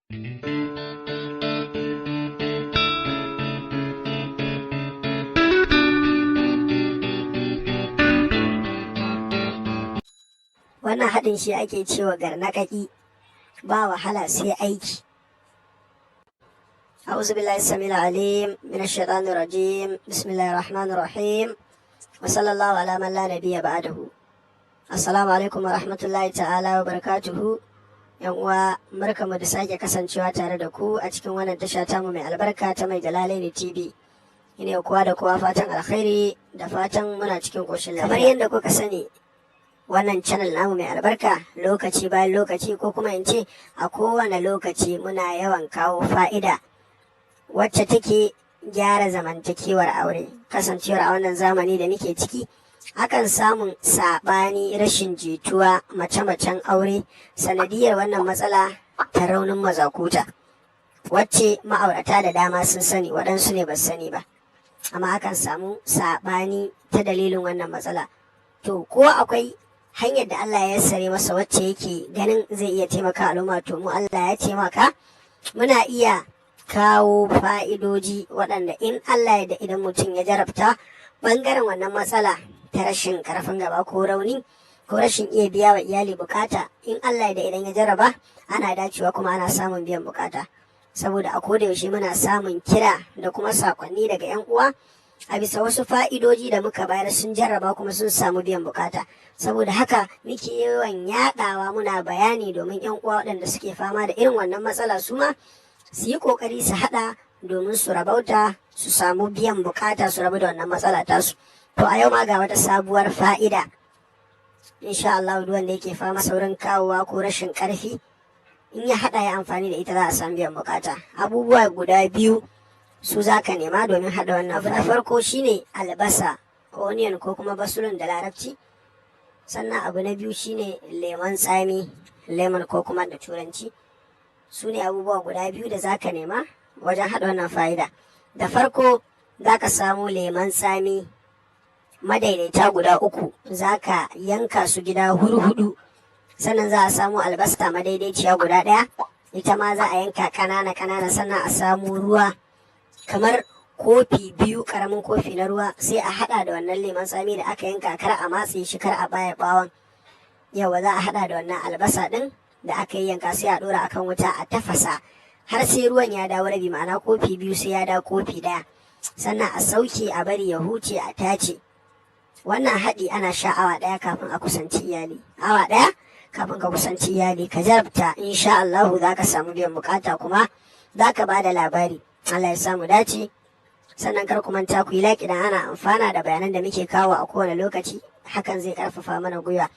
Wannan haɗin shi ake cewa garnaƙaƙi, ba wahala sai aiki. أعوذ بالله السميع العليم من الشيطان الرجيم. بسم الله الرحمن الرحيم وصلى الله على من لا نبي بعده. السلام عليكم ورحمة الله تعالى وبركاته. yan uwa barkamu da sake kasancewa tare da ku a cikin wannan tasha tamu mai albarka ta Mai Jalalaini TV. Ina kowa da kowa fatan alkhairi da fatan muna cikin koshin lafiya. Kamar yadda kuka sani, wannan channel namu mai albarka lokaci bayan lokaci, ko kuma in ce a kowane lokaci, muna yawan kawo fa'ida wacce take gyara zamantakewar aure. Kasancewar a wannan zamani da muke ciki, akan samun saɓani, rashin jituwa, mace-macen aure sanadiyar wannan matsala ta raunin mazakuta, wacce ma'aurata da dama sun sani, waɗansu ne ba su sani ba, amma akan samu saɓani ta dalilin wannan matsala. To ko akwai hanyar da Allah ya sare masa wacce yake ganin zai iya taimaka al'umma, to mu Allah ya taimaka, muna iya kawo fa'idoji waɗanda in Allah ya da idan mutum ya jarabta ɓangaren wannan matsala ta rashin karfin gaba ko rauni ko rashin iya biya wa iyali bukata, in Allah da idan ya jaraba ana dacewa kuma ana samun biyan bukata. Saboda a koda yaushe muna samun kira da kuma sakonni daga yan uwa a bisa wasu fa'idoji da muka bayar, sun jarraba kuma sun samu biyan bukata. Saboda haka muke yawan yadawa, muna bayani domin yan uwa waɗanda suke fama da irin wannan matsala su ma su yi kokari su hada domin su rabauta, su samu biyan bukata, su rabu da wannan matsala tasu. To a yau ma ga wata sabuwar fa'ida, insha Allah duk wanda yake fama saurin kawowa ko rashin ƙarfi, in ya haɗa ya amfani da ita za a samu biyan bukata. Abubuwa guda biyu su za ka nema domin haɗa wannan abu. Na farko shine albasa, onion ko kuma basulun da larabci. Sannan abu na biyu shine lemon tsami, lemon ko kuma da turanci. Su ne abubuwa guda biyu da za ka nema wajen haɗa wannan fa'ida. Da farko za ka samu lemon tsami madaidaita guda 3, za ka yanka su gida hudu. Sannan za a samu albasa madaidaiciya guda 1, ita ma za a yanka kanana. Sannan a samu ruwa kamar kofi 2, karamin kofi na ruwa, sai a hada da wannan lemon tsami da aka yanka, kar a matse shi, kar a baya bawon. Yawa za a hada da wannan albasa din da aka yi yanka, sai a dora akan wuta a tafasa har sai ruwan ya dawo rabi, ma'ana kofi 2 sai ya dawo kofi 1. Sannan a sauke a bari ya huce, a tace. Wannan haɗi ana sha awa 1 kafin a kusanci iyali. Awa 1 kafin ka kusanci iyali, ka jarabta, insha Allah za ka samu biyan bukata kuma za ka ba da labari. Allah ya samu dace. Sannan kar ku manta ku yi like idan ana amfana da bayanan da muke kawo a kowane lokaci, hakan zai karfafa mana gwiwa.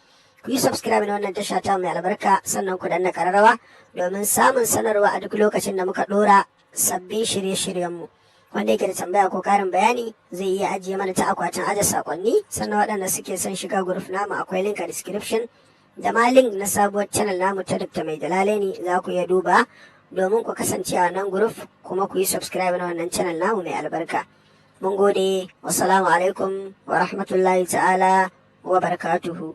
Ku yi subscribe na wannan tasha ta mai albarka, sannan ku danna kararrawa domin samun sanarwa a duk lokacin da muka ɗora sabbin shirye-shiryenmu. Wanda yake da tambaya ko karin bayani zai iya ajiye mana ta akwatin aje sakonni. Sannan waɗanda suke son shiga group namu akwai link a description, da ma link na sabuwar channel namu ta Dr. Mai Jalalaini, za ku iya duba domin ku kasance a wannan group kuma ku yi subscribe na wannan channel namu mai albarka. Mun gode, wassalamu alaikum wa rahmatullahi ta'ala wa barakatuhu.